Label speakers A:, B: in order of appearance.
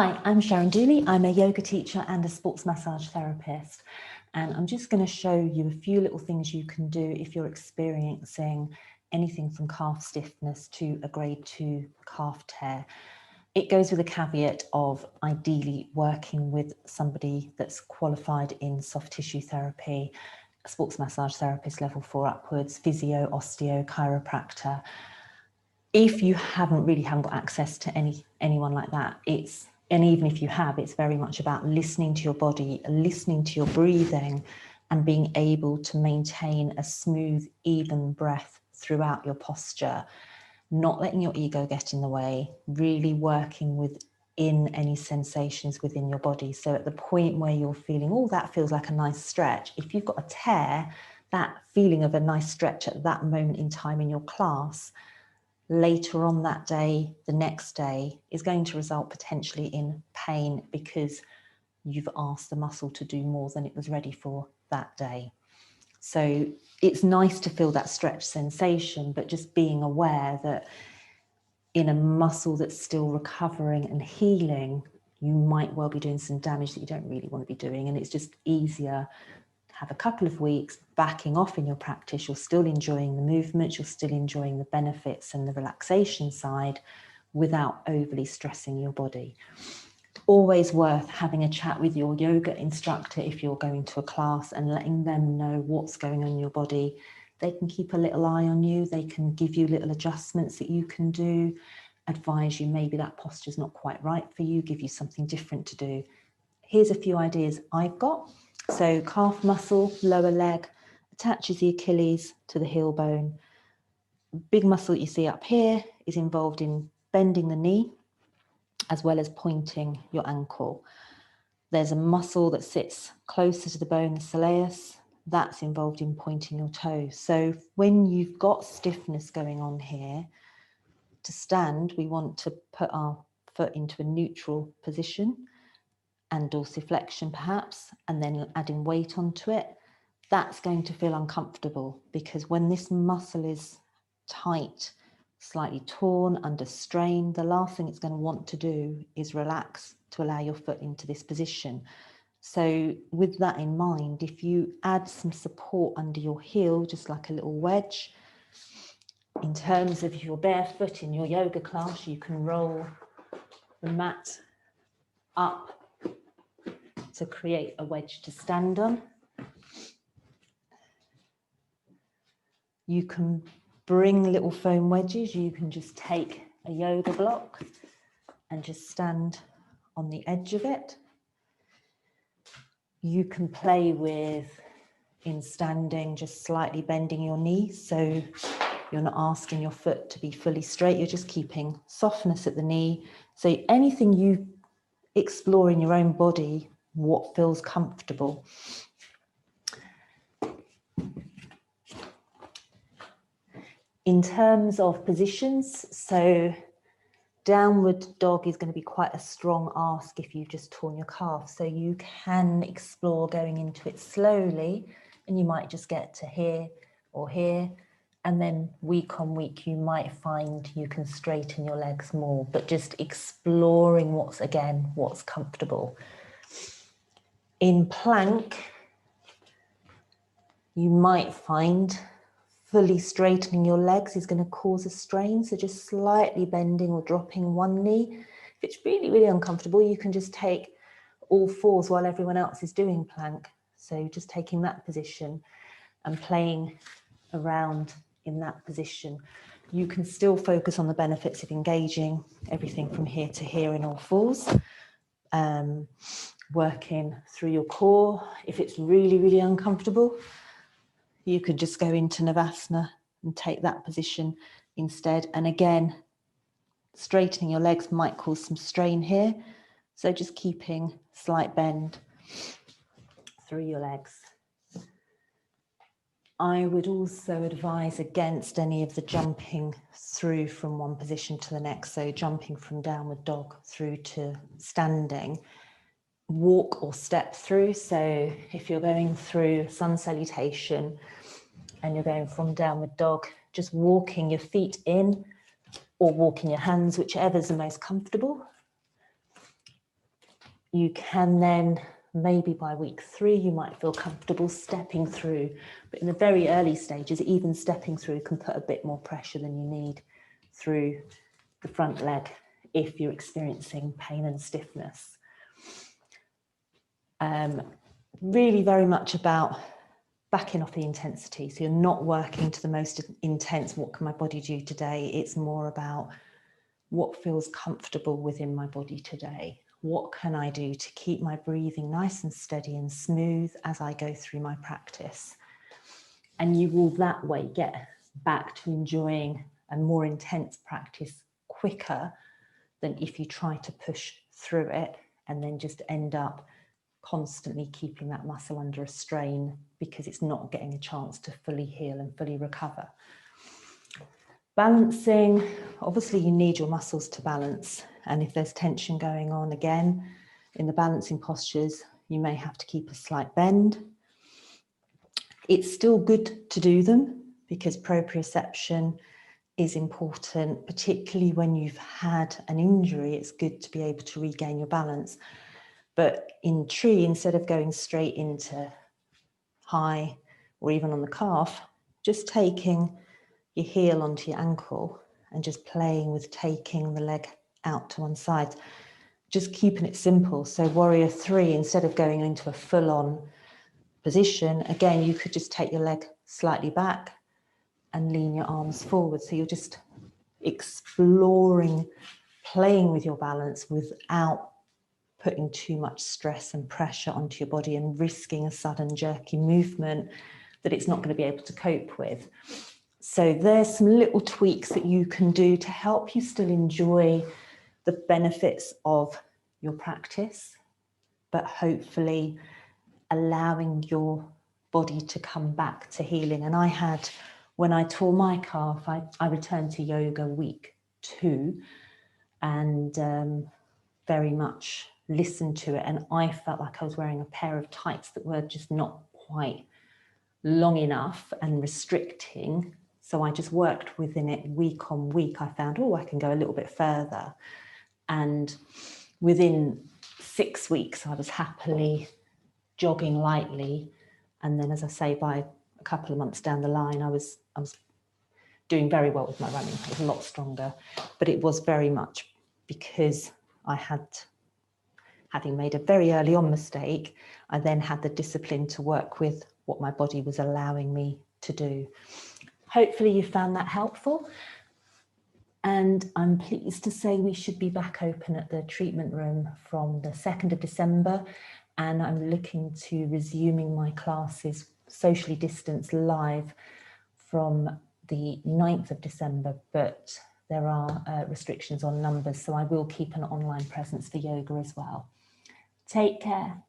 A: Hi, I'm Sharon Dooley. I'm a yoga teacher and a sports massage therapist. And I'm just going to show you a few little things you can do if you're experiencing anything from calf stiffness to a grade 2 calf tear. It goes with a caveat of ideally working with somebody that's qualified in soft tissue therapy, a sports massage therapist level 4 upwards, physio, osteo, chiropractor. If you haven't got access to anyone like that, and even if you have, it's very much about listening to your body, listening to your breathing, and being able to maintain a smooth, even breath throughout your posture, not letting your ego get in the way, really working within any sensations within your body. So at the point where you're feeling, oh, that feels like a nice stretch, if you've got a tear, that feeling of a nice stretch at that moment in time in your class, later on that day, the next day, is going to result potentially in pain because you've asked the muscle to do more than it was ready for that day. So it's nice to feel that stretch sensation, but just being aware that in a muscle that's still recovering and healing, you might well be doing some damage that you don't really want to be doing. And it's just easier have a couple of weeks backing off in your practice. You're still enjoying the movements, you're still enjoying the benefits and the relaxation side without overly stressing your body. Always worth having a chat with your yoga instructor if you're going to a class and letting them know what's going on in your body. They can keep a little eye on you, they can give you little adjustments that you can do, advise you maybe that posture's not quite right for you, give you something different to do. Here's a few ideas I've got. So calf muscle, lower leg, attaches the Achilles to the heel bone. Big muscle that you see up here is involved in bending the knee as well as pointing your ankle. There's a muscle that sits closer to the bone, the soleus, that's involved in pointing your toes. So when you've got stiffness going on here, to stand, we want to put our foot into a neutral position and dorsiflexion perhaps, and then adding weight onto it. That's going to feel uncomfortable because when this muscle is tight, slightly torn, under strain, the last thing it's going to want to do is relax to allow your foot into this position. So with that in mind, if you add some support under your heel, just like a little wedge, in terms of your barefoot in your yoga class, you can roll the mat up to create a wedge to stand on. You can bring little foam wedges. You can just take a yoga block and just stand on the edge of it. You can play with, in standing, just slightly bending your knees. So you're not asking your foot to be fully straight. You're just keeping softness at the knee. So anything you explore in your own body, what feels comfortable. In terms of positions, so downward dog is going to be quite a strong ask if you've just torn your calf. So you can explore going into it slowly, and you might just get to here or here. And then week on week, you might find you can straighten your legs more, but just exploring what's comfortable. In plank, you might find fully straightening your legs is going to cause a strain. So just slightly bending or dropping one knee. If it's really, really uncomfortable, you can just take all fours while everyone else is doing plank. So just taking that position and playing around in that position. You can still focus on the benefits of engaging everything from here to here in all fours. Working through your core. If it's really, really uncomfortable, you could just go into Navasana and take that position instead. And again, straightening your legs might cause some strain here. So just keeping slight bend through your legs. I would also advise against any of the jumping through from one position to the next. So jumping from downward dog through to standing. Walk or step through. So if you're going through sun salutation and you're going from downward dog, just walking your feet in or walking your hands, whichever's the most comfortable. You can then, maybe by week 3, you might feel comfortable stepping through, but in the very early stages, even stepping through can put a bit more pressure than you need through the front leg if you're experiencing pain and stiffness. Really very much about backing off the intensity. So you're not working to the most intense, what can my body do today? It's more about what feels comfortable within my body today. What can I do to keep my breathing nice and steady and smooth as I go through my practice? And you will that way get back to enjoying a more intense practice quicker than if you try to push through it and then just end up constantly keeping that muscle under a strain because it's not getting a chance to fully heal and fully recover. Balancing, obviously you need your muscles to balance, and if there's tension going on, again, in the balancing postures, you may have to keep a slight bend. It's still good to do them because proprioception is important, particularly when you've had an injury. It's good to be able to regain your balance. But in tree, instead of going straight into high or even on the calf, just taking your heel onto your ankle and just playing with taking the leg out to one side, just keeping it simple. So warrior 3, instead of going into a full-on position, again, you could just take your leg slightly back and lean your arms forward. So you're just exploring, playing with your balance without putting too much stress and pressure onto your body and risking a sudden jerky movement that it's not going to be able to cope with. So there's some little tweaks that you can do to help you still enjoy the benefits of your practice, but hopefully allowing your body to come back to healing. And I had, when I tore my calf, I returned to yoga week 2 and very much listened to it. And I felt like I was wearing a pair of tights that were just not quite long enough and restricting. So I just worked within it week on week. I found, oh, I can go a little bit further. And within 6 weeks, I was happily jogging lightly. And then, as I say, by a couple of months down the line, I was doing very well with my running. I was a lot stronger, but it was very much because I had, having made a very early on mistake, I then had the discipline to work with what my body was allowing me to do. Hopefully you found that helpful. And I'm pleased to say we should be back open at the treatment room from the 2nd of December. And I'm looking to resuming my classes socially distanced live from the 9th of December, but there are restrictions on numbers, so I will keep an online presence for yoga as well. Take care.